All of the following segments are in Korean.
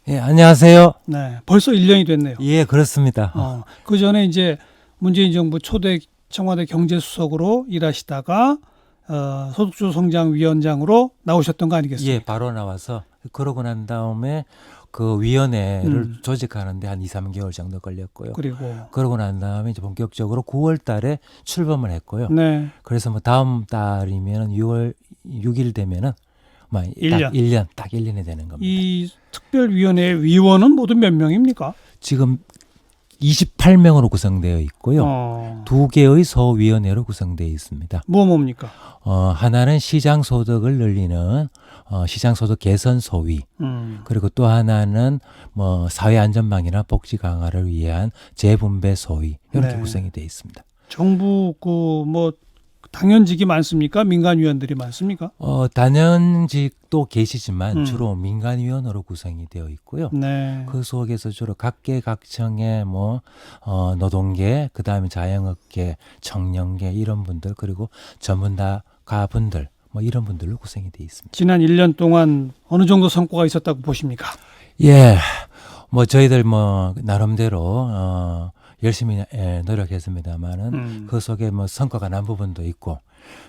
예, 안녕하세요. 네, 벌써 1년이 됐네요. 예, 그렇습니다. 그 전에 이제 문재인 정부 초대 청와대 경제수석으로 일하시다가 소득주도 성장위원장으로 나오셨던 거 아니겠습니까? 예, 바로 나와서 그러고 난 다음에 그 위원회를 조직하는데 한 2, 3개월 정도 걸렸고요. 그러고 난 다음에 이제 본격적으로 9월 달에 출범을 했고요. 네, 그래서 뭐 다음 달이면은 6월 6일 되면은 뭐 딱 1년. 1년, 딱 1년이 되는 겁니다. 이 특별위원회 위원은 모두 몇 명입니까? 지금 28명으로 구성되어 있고요. 2개의 소위원회로 구성되어 있습니다. 뭡니까? 하나는 시장 소득을 늘리는 시장 소득 개선 소위. 그리고 또 하나는 뭐 사회 안전망이나 복지 강화를 위한 재분배 소위. 이렇게 네. 구성이 되어 있습니다. 정부 뭐 당연직이 많습니까? 민간위원들이 많습니까? 단연직도 계시지만 음. 주로 민간위원으로 구성이 되어 있고요. 네. 그 속에서 주로 각계각층의 뭐 노동계, 그다음에 자영업계, 청년계 이런 분들 그리고 전문가분들 뭐 이런 분들로 구성이 되어 있습니다. 지난 1년 동안 어느 정도 성과가 있었다고 보십니까? 예, 뭐 저희들 뭐 나름대로 열심히 노력했습니다만은 그 속에 뭐 성과가 난 부분도 있고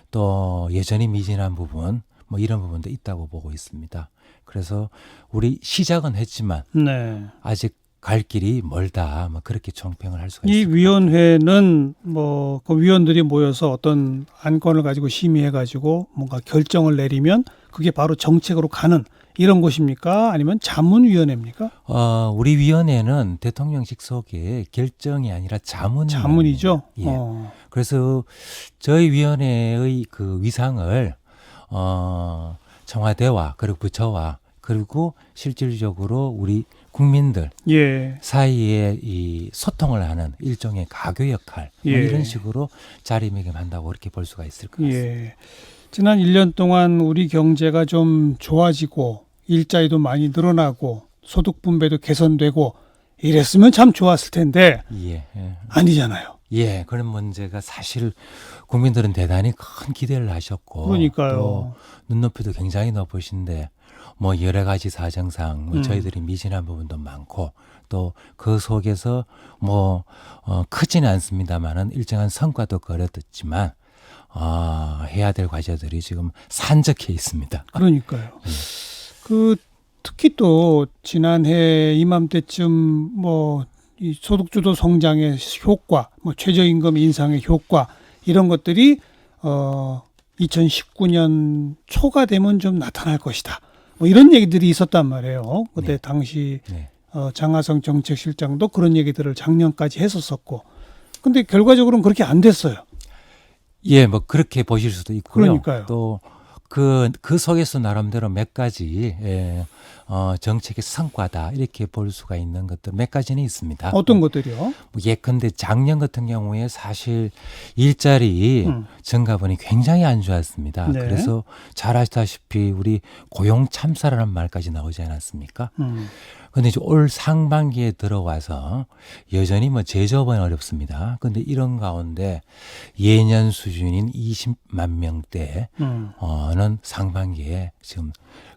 또 여전히 미진한 부분 뭐 이런 부분도 있다고 보고 있습니다. 그래서 우리 시작은 했지만 네. 아직 갈 길이 멀다. 뭐 그렇게 총평을 할 수가 이 있습니다. 위원회는 뭐 그 위원들이 모여서 어떤 안건을 가지고 심의해 가지고 뭔가 결정을 내리면 그게 바로 정책으로 가는 이런 곳입니까? 아니면 자문위원회입니까? 우리 위원회는 대통령직 속에 결정이 아니라 자문이죠. 예. 그래서 저희 위원회의 그 위상을 청와대와 그리고 부처와 그리고 실질적으로 우리 국민들 예. 사이에 이 소통을 하는 일종의 가교 역할 뭐 예. 이런 식으로 자리매김한다고 그렇게 볼 수가 있을 것 같습니다. 예. 지난 1년 동안 우리 경제가 좀 좋아지고 일자리도 많이 늘어나고 소득 분배도 개선되고 이랬으면 참 좋았을 텐데 예, 예. 아니잖아요. 예, 그런 문제가 사실 국민들은 대단히 큰 기대를 하셨고 그러니까요. 또 눈높이도 굉장히 높으신데 뭐 여러 가지 사정상 뭐 저희들이 미진한 부분도 많고 또 그 속에서 뭐 크지는 않습니다만은 일정한 성과도 거뒀지만 해야 될 과제들이 지금 산적해 있습니다. 그러니까요. 특히 또 지난해 이맘때쯤 뭐 이 소득주도 성장의 효과, 뭐 최저임금 인상의 효과 이런 것들이 2019년 초가 되면 좀 나타날 것이다. 뭐 이런 얘기들이 있었단 말이에요. 그때 당시 장하성 정책실장도 그런 얘기들을 작년까지 했었었고, 근데 결과적으로는 그렇게 안 됐어요. 예, 뭐 그렇게 보실 수도 있고요. 그러니까요. 또 그 속에서 나름대로 몇 가지 정책의 성과다 이렇게 볼 수가 있는 것들 몇 가지는 있습니다. 어떤 것들이요? 뭐 예컨대 작년 같은 경우에 사실 일자리 증가분이 굉장히 안 좋았습니다. 네. 그래서 잘 아시다시피 우리 고용 참사라는 말까지 나오지 않았습니까? 근데 이제 올 상반기에 들어와서 여전히 뭐 제조업은 어렵습니다. 근데 이런 가운데 예년 수준인 20만 명대는 상반기에 지금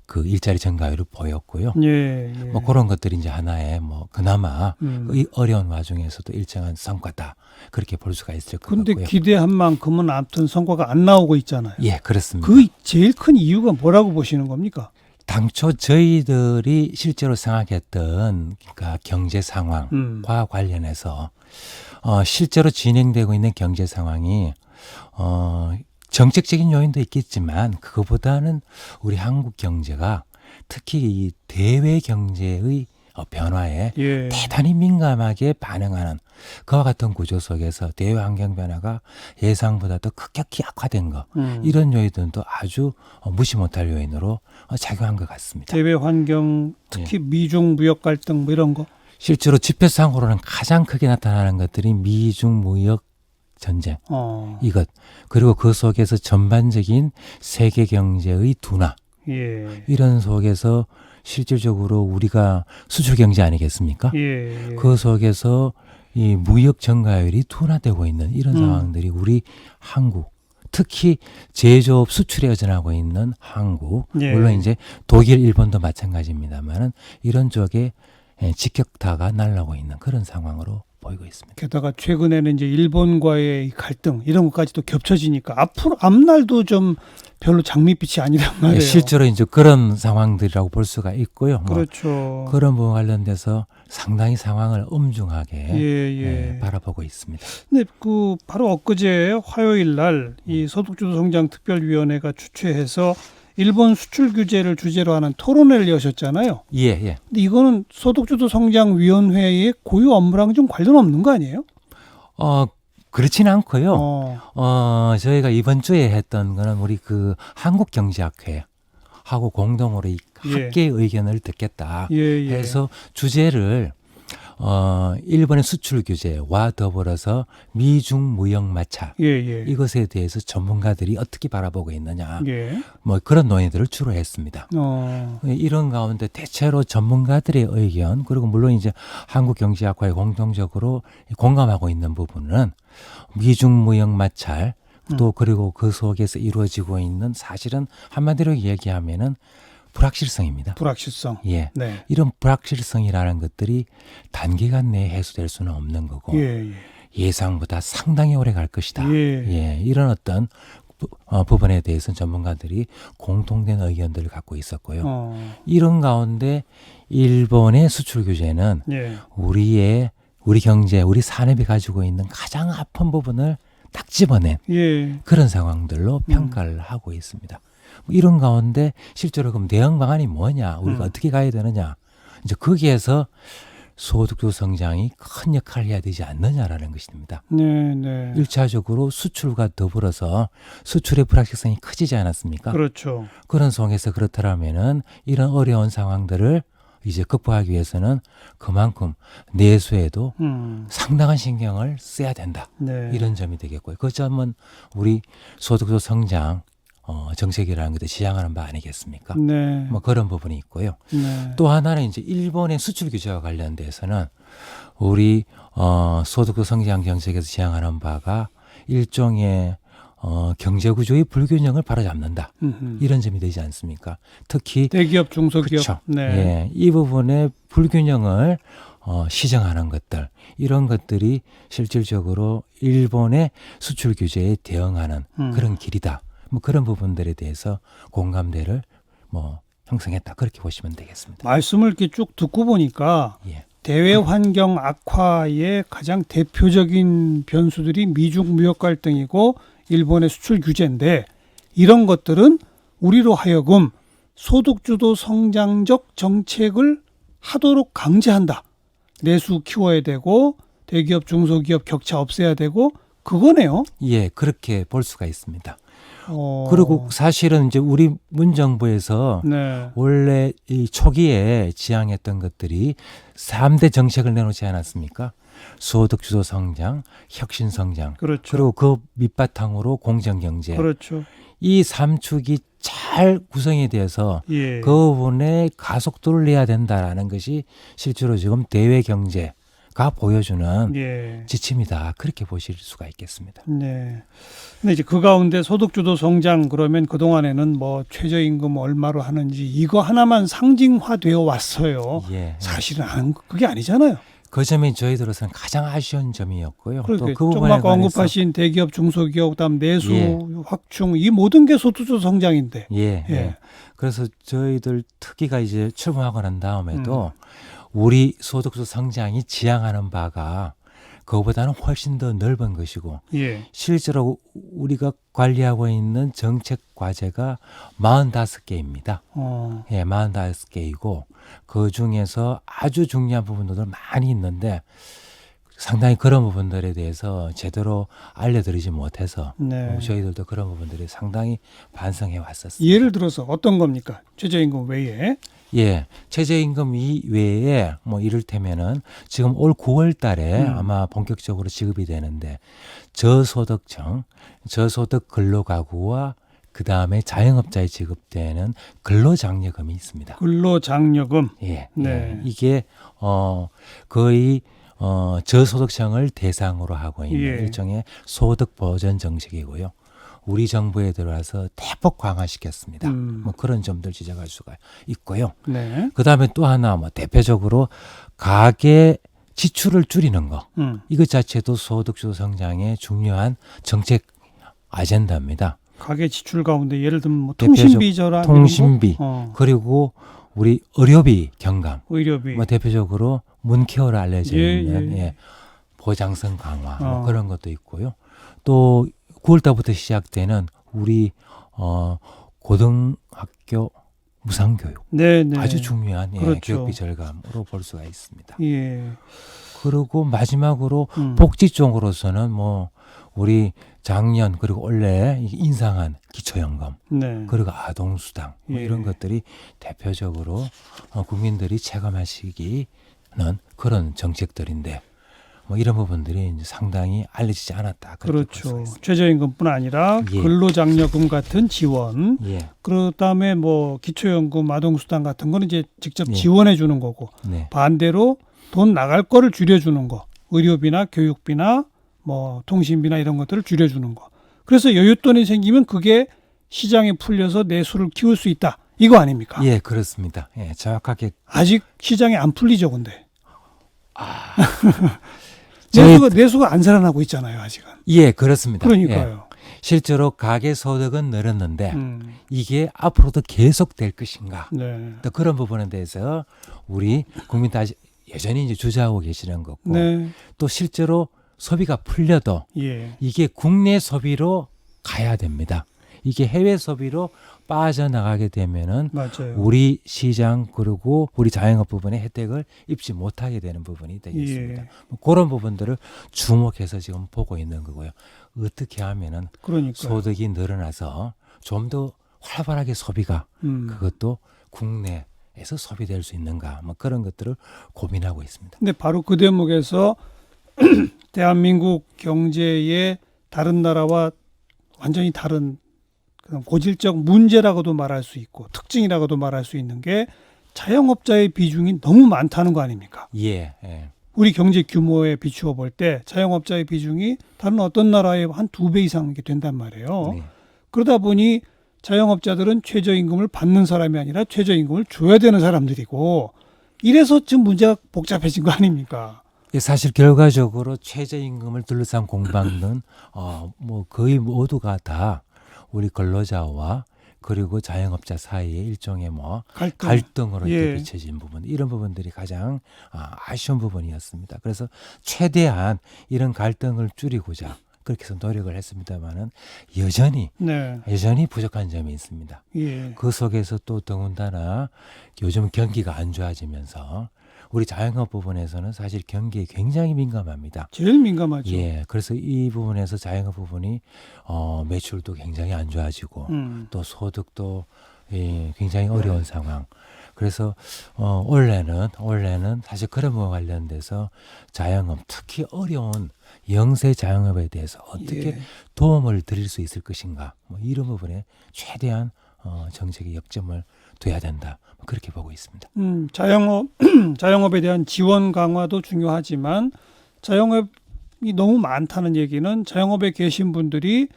그 일자리 증가율을 보였고요. 예. 뭐 그런 것들이 이제 하나의 뭐 그나마 이 어려운 와중에서도 일정한 성과다. 그렇게 볼 수가 있을 것 근데 같고요. 기대한 만큼은 아무튼 성과가 안 나오고 있잖아요. 예, 그렇습니다. 그 제일 큰 이유가 뭐라고 보시는 겁니까? 당초 저희들이 실제로 생각했던 그러니까 경제 상황과 관련해서 실제로 진행되고 있는 경제 상황이 정책적인 요인도 있겠지만 그거보다는 우리 한국 경제가 특히 이 대외 경제의 변화에 대단히 민감하게 반응하는 그와 같은 구조 속에서 대외 환경 변화가 예상보다 더 급격히 악화된 거 이런 요인들도 아주 무시 못할 요인으로 작용한 것 같습니다. 대외 환경 특히 미중 무역 갈등 뭐 이런 거. 실제로 지표상으로는 가장 크게 나타나는 것들이 미중 무역 전쟁 이것 그리고 그 속에서 전반적인 세계 경제의 둔화 이런 속에서 실질적으로 우리가 수출 경제 아니겠습니까? 그 속에서 이 무역 증가율이 둔화되고 있는 이런 상황들이 우리 한국 특히 제조업 수출에 의존하고 있는 한국, 예. 물론 이제 독일, 일본도 마찬가지입니다만은 이런 쪽에 직격타가 날라오고 있는 그런 상황으로 보이고 있습니다. 게다가 최근에는 이제 일본과의 이 갈등 이런 것까지도 겹쳐지니까 앞날도 좀 별로 장밋빛이 아니란 말이에요. 실제로 이제 그런 상황들이라고 볼 수가 있고요. 그렇죠. 그런 부분 관련돼서 상당히 상황을 엄중하게 바라보고 있습니다. 근데 그 바로 엊그제 화요일 날 이 소득주도 성장 특별위원회가 주최해서 일본 수출 규제를 주제로 하는 토론회를 여셨잖아요. 예. 근데 이거는 소득주도 성장 위원회의 고유 업무랑 좀 관련 없는 거 아니에요? 그렇지는 않고요. 저희가 이번 주에 했던 거는 우리 그 한국경제학회 하고 공동으로 이 학계의 의견을 듣겠다 해서 주제를 일본의 수출 규제와 더불어서 미중 무역 마찰 이것에 대해서 전문가들이 어떻게 바라보고 있느냐 뭐 그런 논의들을 주로 했습니다. 이런 가운데 대체로 전문가들의 의견 그리고 물론 이제 한국경제학회에 공통적으로 공감하고 있는 부분은 미중 무역 마찰 또 그리고 그 속에서 이루어지고 있는 사실은 한마디로 얘기하면은 불확실성입니다. 불확실성. 예. 네. 이런 불확실성이라는 것들이 단기간 내에 해소될 수는 없는 거고 예상보다 상당히 오래 갈 것이다. 이런 어떤 부분에 대해서는 전문가들이 공통된 의견들을 갖고 있었고요. 이런 가운데 일본의 수출 규제는 우리 경제, 우리 산업이 가지고 있는 가장 아픈 부분을 딱 집어낸 그런 상황들로 평가를 하고 있습니다. 이런 가운데 실제로 그럼 대응 방안이 뭐냐, 우리가 어떻게 가야 되느냐, 이제 거기에서 소득주 성장이 큰 역할을 해야 되지 않느냐라는 것입니다. 1차적으로 수출과 더불어서 수출의 불확실성이 커지지 않았습니까? 그렇죠. 그런 속에서 그렇다면은 이런 어려운 상황들을 이제 극복하기 위해서는 그만큼 내수에도 상당한 신경을 써야 된다. 이런 점이 되겠고요. 그 점은 우리 소득주 성장 정책이라는 것도 지향하는 바 아니겠습니까? 뭐 그런 부분이 있고요. 또 하나는 이제 일본의 수출 규제와 관련돼서는 우리 소득주 성장 정책에서 지향하는 바가 일종의 경제 구조의 불균형을 바로잡는다. 이런 점이 되지 않습니까? 특히 대기업, 중소기업. 그렇죠. 이 부분의 불균형을 시정하는 것들 이런 것들이 실질적으로 일본의 수출 규제에 대응하는 그런 길이다. 뭐 그런 부분들에 대해서 공감대를 형성했다. 그렇게 보시면 되겠습니다. 말씀을 이렇게 쭉 듣고 보니까 대외 환경 악화의 가장 대표적인 변수들이 미중 무역 갈등이고 일본의 수출 규제인데 이런 것들은 우리로 하여금 소득주도 성장적 정책을 하도록 강제한다. 내수 키워야 되고 대기업, 중소기업 격차 없애야 되고 그거네요. 예, 그렇게 볼 수가 있습니다. 그리고 사실은 이제 우리 문정부에서 원래 이 초기에 지향했던 것들이 3대 정책을 내놓지 않았습니까? 소득주도 성장, 혁신 성장, 그리고 그 밑바탕으로 공정경제. 이 3축이 잘 구성이 돼서 그 부분에 가속도를 내야 된다라는 것이 실제로 지금 대외 경제가 보여주는 지침이다. 그렇게 보실 수가 있겠습니다. 근데 이제 그 가운데 소득주도 성장 그러면 그동안에는 뭐 최저임금 얼마로 하는지 이거 하나만 상징화되어 왔어요. 사실은 그게 아니잖아요. 그 점이 저희들로서는 가장 아쉬운 점이었고요. 또 그 조금 아까 언급하신 대기업, 중소기업, 그다음 내수 확충 이 모든 게 소득주도 성장인데. 그래서 저희들 특위가 이제 출범하고 난 다음에도 우리 소득주도 성장이 지향하는 바가 그거보다는 훨씬 더 넓은 것이고 실제로 우리가 관리하고 있는 정책 과제가 45개입니다. 45개이고 그중에서 아주 중요한 부분들 많이 있는데 상당히 그런 부분들에 대해서 제대로 알려드리지 못해서 저희들도 그런 부분들이 상당히 반성해 왔었습니다. 예를 들어서 어떤 겁니까? 최저임금 외에? 최저임금 이외에 이를테면은 지금 올 9월 달에 아마 본격적으로 지급이 되는데 저소득층, 저소득 근로가구와 그 다음에 자영업자에 지급되는 근로장려금이 있습니다. 근로장려금. 이게 거의 저소득층을 대상으로 하고 있는 일종의 소득 보전 정책이고요. 우리 정부에 들어와서 대폭 강화시켰습니다. 뭐 그런 점들 지적할 수가 있고요. 네. 그다음에 또 하나 뭐 대표적으로 가계 지출을 줄이는 거. 이것 자체도 소득주도 성장의 중요한 정책 아젠다입니다. 가계 지출 가운데 예를 들면 뭐 대표적 통신비 절감, 통신비 그리고 우리 의료비 경감, 의료비, 뭐 대표적으로 문케어로 알려져 있는 예. 보장성 강화 뭐 그런 것도 있고요. 또 9월달부터 시작되는 우리 고등학교 무상교육 네네. 아주 중요한 그렇죠. 교육비 절감으로 볼 수가 있습니다. 예. 그리고 마지막으로 복지 쪽으로서는 뭐 우리 작년 그리고 올해 인상한 기초연금 네. 그리고 아동수당 뭐 예. 이런 것들이 대표적으로 국민들이 체감하시기는 그런 정책들인데 뭐 이런 부분들이 이제 상당히 알려지지 않았다. 그렇죠. 최저임금뿐 아니라 예. 근로장려금 같은 지원, 예. 그다음에 뭐 기초연금, 아동수당 같은 거는 이제 직접 예. 지원해 주는 거고 네. 반대로 돈 나갈 거를 줄여주는 거, 의료비나 교육비나 뭐 통신비나 이런 것들을 줄여주는 거. 그래서 여윳돈이 생기면 그게 시장에 풀려서 내수를 키울 수 있다. 이거 아닙니까? 예, 그렇습니다. 예, 정확하게 아직 시장에 안 풀리죠, 근데. 저희- 내수가 안 살아나고 있잖아요, 아직은. 예, 그렇습니다. 예. 그러니까요. 실제로 가계 소득은 늘었는데 음, 이게 앞으로도 계속될 것인가? 네. 또 그런 부분에 대해서 우리 국민들 아직 여전히 이제 주저하고 계시는 거고 네. 또 실제로 소비가 풀려도 예. 이게 국내 소비로 가야 됩니다. 이게 해외 소비로 빠져나가게 되면은 맞아요. 우리 시장 그리고 우리 자영업 부분의 혜택을 입지 못하게 되는 부분이 되겠습니다. 예. 뭐 그런 부분들을 주목해서 지금 보고 있는 거고요. 어떻게 하면은 그러니까. 소득이 늘어나서 좀 더 활발하게 소비가 그것도 국내에서 소비될 수 있는가 뭐 그런 것들을 고민하고 있습니다. 근데 바로 그 대목에서 대한민국 경제의 다른 나라와 완전히 다른 그런 고질적 문제라고도 말할 수 있고 특징이라고도 말할 수 있는 게 자영업자의 비중이 너무 많다는 거 아닙니까? 예, 예. 우리 경제 규모에 비추어 볼 때 자영업자의 비중이 다른 어떤 나라의 한 2배 이상 이게 된단 말이에요. 네. 그러다 보니 자영업자들은 최저임금을 받는 사람이 아니라 최저임금을 줘야 되는 사람들이고 이래서 지금 문제가 복잡해진 거 아닙니까? 예, 사실 결과적으로 최저임금을 둘러싼 공방은 뭐 거의 모두가 다 우리 근로자와 그리고 자영업자 사이의 일종의 뭐 갈등으로 예. 이렇게 비춰진 부분 이런 부분들이 가장 아쉬운 부분이었습니다. 그래서 최대한 이런 갈등을 줄이고자 그렇게 해서 노력을 했습니다만은 여전히 부족한 점이 있습니다. 예. 그 속에서 또 더군다나 요즘 경기가 안 좋아지면서 우리 자영업 부분에서는 사실 경기에 굉장히 민감합니다. 제일 민감하죠. 예, 그래서 이 부분에서 자영업 부분이 매출도 굉장히 안 좋아지고 또 소득도 굉장히 어려운 상황. 그래서 올해는 사실 그런 부분과 관련돼서 자영업 특히 어려운 영세 자영업에 대해서 어떻게 도움을 드릴 수 있을 것인가 뭐 이런 부분에 최대한 정책의 역점을 둬야 된다. 그렇게 보고 있습니다. 자영업에 대한 지원 강화도 중요하지만 자영업이 너무 많다는 얘기는 자영업에 계신 분들이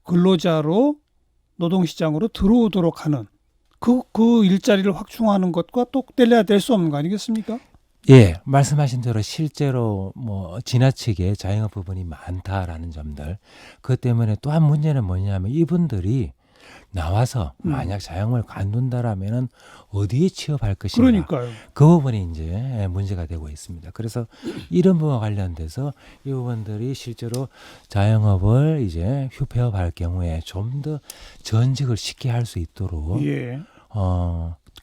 근로자로 노동시장으로 들어오도록 하는 그 일자리를 확충하는 것과 또 뗄래야 될 수 없는 거 아니겠습니까? 예, 말씀하신 대로 실제로 뭐 지나치게 자영업 부분이 많다라는 점들. 그것 때문에 또 한 문제는 뭐냐면 이분들이 나와서 만약 자영업을 관둔다라면은 어디에 취업할 것인가. 그러니까요. 그 부분이 이제 문제가 되고 있습니다. 그래서 이런 부분과 관련돼서 이 부분들이 실제로 자영업을 이제 휴폐업할 경우에 좀 더 전직을 쉽게 할 수 있도록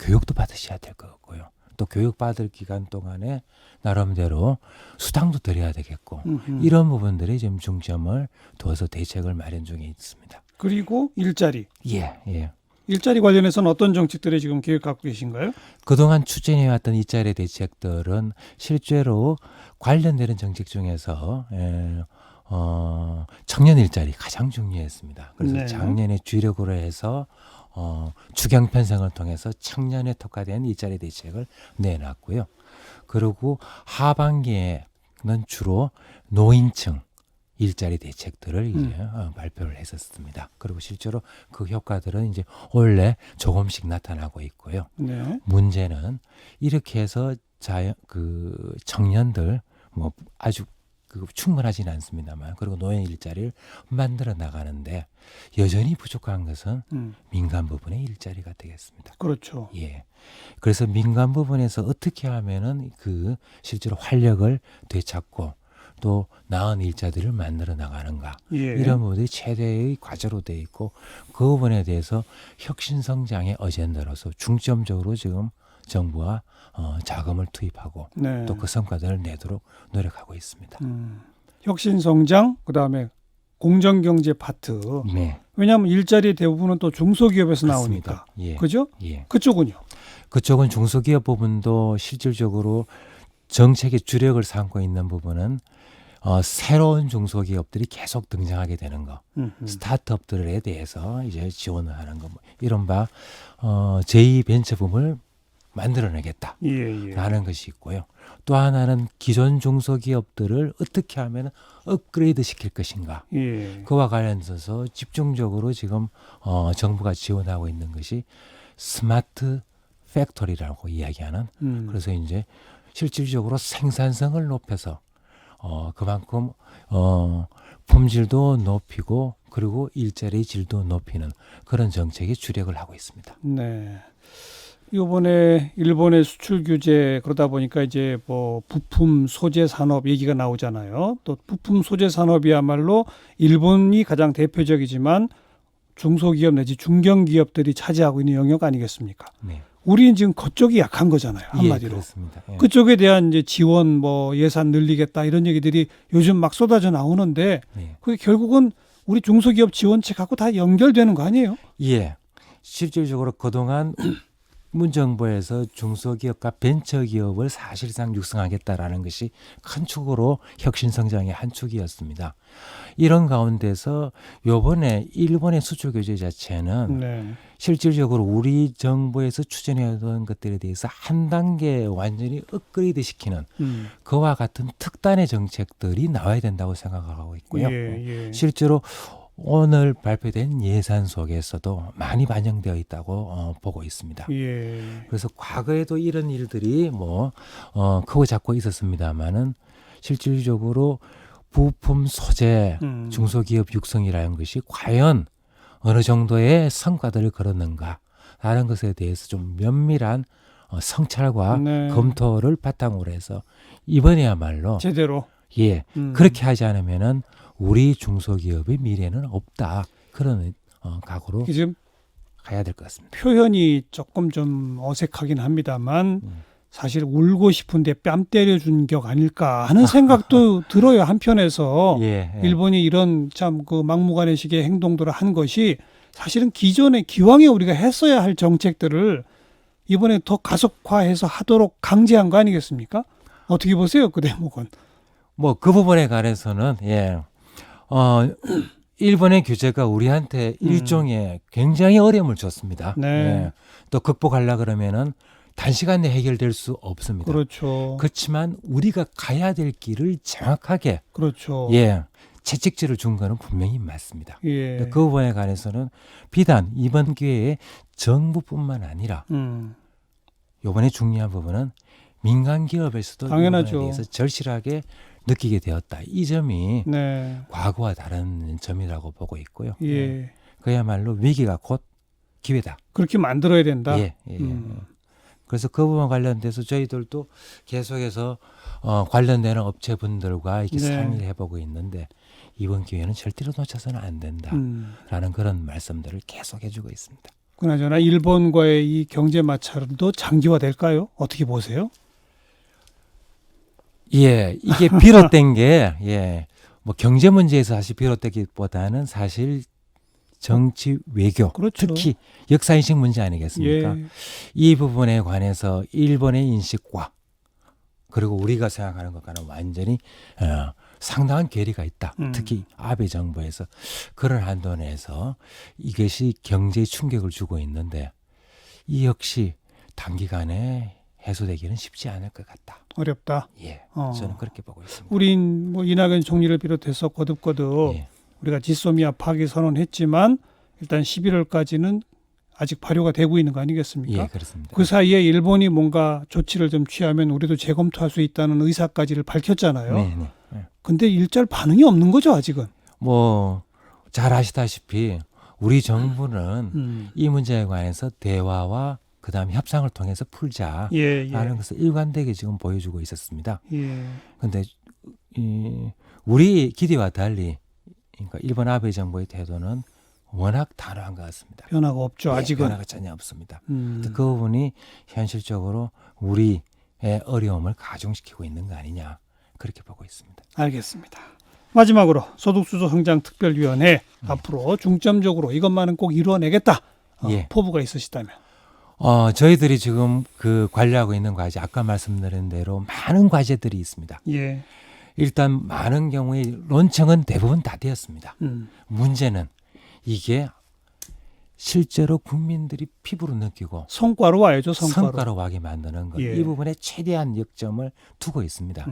교육도 받으셔야 될 것 같고요. 또 교육받을 기간 동안에 나름대로 수당도 드려야 되겠고 이런 부분들이 지금 중점을 두어서 대책을 마련 중에 있습니다. 그리고 일자리. 예. 일자리 관련해서는 어떤 정책들을 지금 계획 갖고 계신가요? 그동안 추진해왔던 일자리 대책들은 실제로 관련되는 정책 중에서 청년 일자리 가장 중요했습니다. 그래서 작년에 주력으로 해서 주경 편성을 통해서 청년에 특화된 일자리 대책을 내놨고요. 그리고 하반기에는 주로 노인층 일자리 대책들을 이제 발표를 했었습니다. 그리고 실제로 그 효과들은 이제 원래 조금씩 나타나고 있고요. 네. 문제는 이렇게 해서 청년들 뭐 아주 충분하지는 않습니다만 그리고 노인 일자리를 만들어 나가는데 여전히 부족한 것은 민간 부분의 일자리가 되겠습니다. 그렇죠. 예. 그래서 민간 부분에서 어떻게 하면은 실제로 활력을 되찾고 또 나은 일자리를 만들어 나가는가 예. 이런 부분이 최대의 과제로 돼 있고 그 부분에 대해서 혁신 성장의 어젠다로서 중점적으로 지금 정부와 자금을 투입하고 네. 또 그 성과들을 내도록 노력하고 있습니다. 혁신성장, 그다음에 공정경제 파트. 네. 왜냐하면 일자리 대부분은 또 중소기업에서 그렇습니다. 나오니까. 예. 그죠? 예. 그쪽은요? 그쪽은 중소기업 부분도 실질적으로 정책의 주력을 삼고 있는 부분은 새로운 중소기업들이 계속 등장하게 되는 거, 스타트업들에 대해서 이제 지원을 하는 거, 이른바 제2 벤처붐을 만들어내겠다라는 것이 있고요. 또 하나는 기존 중소기업들을 어떻게 하면 업그레이드 시킬 것인가. 예. 그와 관련해서 집중적으로 지금 정부가 지원하고 있는 것이 스마트 팩토리라고 이야기하는 그래서 이제 실질적으로 생산성을 높여서 그만큼 품질도 높이고 그리고 일자리 질도 높이는 그런 정책에 주력을 하고 있습니다. 네. 이번에 일본의 수출 규제 그러다 보니까 이제 뭐 부품 소재 산업 얘기가 나오잖아요. 또 부품 소재 산업이야말로 일본이 가장 대표적이지만 중소기업 내지 중견기업들이 차지하고 있는 영역 아니겠습니까? 네. 우리는 지금 그쪽이 약한 거잖아요. 한마디로. 예, 그렇습니다. 예. 그쪽에 대한 이제 지원 뭐 예산 늘리겠다 이런 얘기들이 요즘 막 쏟아져 나오는데 네. 그게 결국은 우리 중소기업 지원책하고 다 연결되는 거 아니에요? 예. 실질적으로 그동안 문정부에서 중소기업과 벤처기업을 사실상 육성하겠다라는 것이 큰 축으로 혁신성장의 한 축이었습니다. 이런 가운데서 요번에 일본의 수출 규제 자체는 네. 실질적으로 우리 정부에서 추진해온 것들에 대해서 한 단계 완전히 업그레이드 시키는 그와 같은 특단의 정책들이 나와야 된다고 생각하고 있고요. 예, 예. 실제로 오늘 발표된 예산 속에서도 많이 반영되어 있다고 보고 있습니다. 예. 그래서 과거에도 이런 일들이 크고 작고 있었습니다만은 실질적으로 부품 소재 중소기업 육성이라는 것이 과연 어느 정도의 성과들을 거뒀는가라는 것에 대해서 좀 면밀한 성찰과 네. 검토를 바탕으로 해서 이번에야말로 제대로. 예 그렇게 하지 않으면은 우리 중소기업의 미래는 없다 그런 각오로 지금 가야 될 것 같습니다. 표현이 조금 좀 어색하긴 합니다만 사실 울고 싶은데 뺨 때려준 격 아닐까 하는 생각도 들어요. 한편에서 예. 일본이 이런 참 그 막무가내식의 행동들을 한 것이 사실은 기존에 기왕에 우리가 했어야 할 정책들을 이번에 더 가속화해서 하도록 강제한 거 아니겠습니까? 어떻게 보세요, 그 대목은? 뭐 그 부분에 관해서는 일본의 규제가 우리한테 일종의 굉장히 어려움을 줬습니다. 네. 예. 또 극복하려 그러면은 단시간 내에 해결될 수 없습니다. 그렇죠. 그렇지만 우리가 가야 될 길을 정확하게 그렇죠. 채찍질을 준 거는 분명히 맞습니다. 예. 그 부분에 관해서는 비단 이번 기회에 정부뿐만 아니라 이번에 중요한 부분은 민간 기업에서도 당연하죠. 이번에 대해서 절실하게 느끼게 되었다. 이 점이 네. 과거와 다른 점이라고 보고 있고요. 예. 그야말로 위기가 곧 기회다. 그렇게 만들어야 된다. 예. 그래서 그 부분 관련돼서 저희들도 계속해서 관련되는 업체분들과 이렇게 네. 상의를 해보고 있는데 이번 기회는 절대로 놓쳐서는 안 된다라는 그런 말씀들을 계속 해주고 있습니다. 그나저나 일본과의 이 경제 마찰도 장기화될까요? 어떻게 보세요? 예, 이게 비롯된 게 뭐 경제 문제에서 사실 비롯되기보다는 사실 정치 외교, 그렇죠. 특히 역사인식 문제 아니겠습니까? 예. 이 부분에 관해서 일본의 인식과 그리고 우리가 생각하는 것과는 완전히 상당한 괴리가 있다. 특히 아베 정부에서 그런 한도 내에서 이것이 경제에 충격을 주고 있는데 이 역시 단기간에 해소되기는 쉽지 않을 것 같다. 어렵다. 예, 저는 그렇게 보고 있습니다. 우린 뭐 이낙연 총리를 비롯해서 거듭거듭 예. 우리가 지소미아 파기 선언했지만 일단 11월까지는 아직 발효가 되고 있는 거 아니겠습니까? 예, 그렇습니다. 그 사이에 일본이 뭔가 조치를 좀 취하면 우리도 재검토할 수 있다는 의사까지를 밝혔잖아요. 네, 네. 근데 일절 반응이 없는 거죠, 아직은. 뭐 잘 아시다시피 우리 정부는 이 문제에 관해서 대화와 그다음 협상을 통해서 풀자라는 예. 것을 일관되게 지금 보여주고 있었습니다. 예. 그런데 우리 기대와 달리 그러니까 일본 아베 정부의 태도는 워낙 단호한 것 같습니다. 변화가 없죠, 아직은. 변화가 전혀 없습니다. 그 부분이 현실적으로 우리의 어려움을 가중시키고 있는 거 아니냐 그렇게 보고 있습니다. 알겠습니다. 마지막으로 소득주도 성장특별위원회 앞으로 중점적으로 이것만은 꼭 이루어내겠다. 예. 포부가 있으시다면. 저희들이 지금 그 관리하고 있는 과제 아까 말씀드린 대로 많은 과제들이 있습니다. 예. 일단 많은 경우에 론청은 대부분 다 되었습니다. 문제는 이게 실제로 국민들이 피부로 느끼고 성과로 와야죠, 성과로. 성과로 와게 만드는 것. 예. 이 부분에 최대한 역점을 두고 있습니다.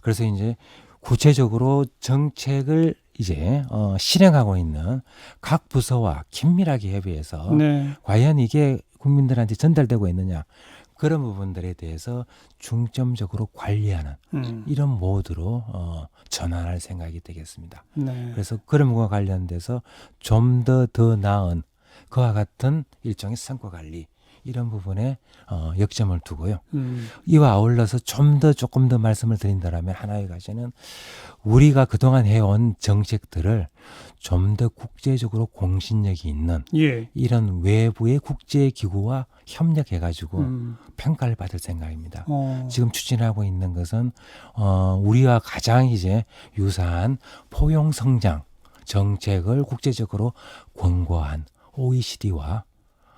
그래서 이제 구체적으로 정책을 이제 실행하고 있는 각 부서와 긴밀하게 협의해서 네. 과연 이게 국민들한테 전달되고 있느냐 그런 부분들에 대해서 중점적으로 관리하는 이런 모드로 전환할 생각이 되겠습니다. 네. 그래서 그런 것과 관련돼서 좀 더 나은 그와 같은 일종의 성과 관리 이런 부분에 역점을 두고요. 이와 아울러서 조금 더 말씀을 드린다면 하나의 과제는 우리가 그동안 해온 정책들을 좀 더 국제적으로 공신력이 있는 예. 이런 외부의 국제기구와 협력해가지고 평가를 받을 생각입니다. 지금 추진하고 있는 것은 우리와 가장 이제 유사한 포용성장 정책을 국제적으로 권고한 OECD와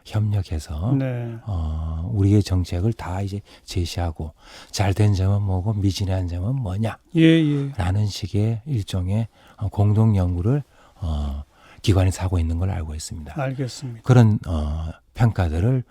협력해서 네. 우리의 정책을 다 이제 제시하고 잘된 점은 뭐고 미진한 점은 뭐냐 예. 라는 식의 일종의 공동 연구를 기관에서 하고 있는 걸 알고 있습니다. 알겠습니다. 그런 평가들을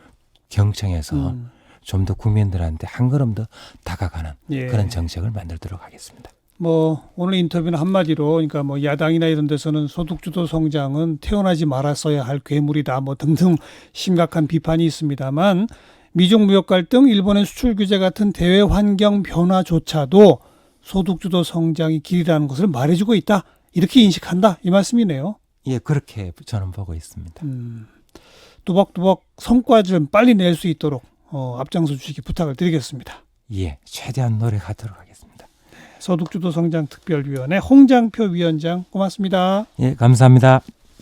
경청해서 좀 더 국민들한테 한 걸음 더 다가가는 예. 그런 정책을 만들도록 하겠습니다. 뭐 오늘 인터뷰는 한마디로 그러니까 뭐 야당이나 이런 데서는 소득주도 성장은 태어나지 말았어야 할 괴물이다 뭐 등등 심각한 비판이 있습니다만 미중 무역 갈등, 일본의 수출 규제 같은 대외 환경 변화조차도 소득주도 성장이 길이라는 것을 말해주고 있다. 이렇게 인식한다. 이 말씀이네요. 예, 그렇게 저는 보고 있습니다. 또박또박 성과 좀 빨리 낼 수 있도록 앞장서 주시기 부탁을 드리겠습니다. 예, 최대한 노력하도록 하겠습니다. 소득주도 성장 특별위원회 홍장표 위원장 고맙습니다. 예, 감사합니다.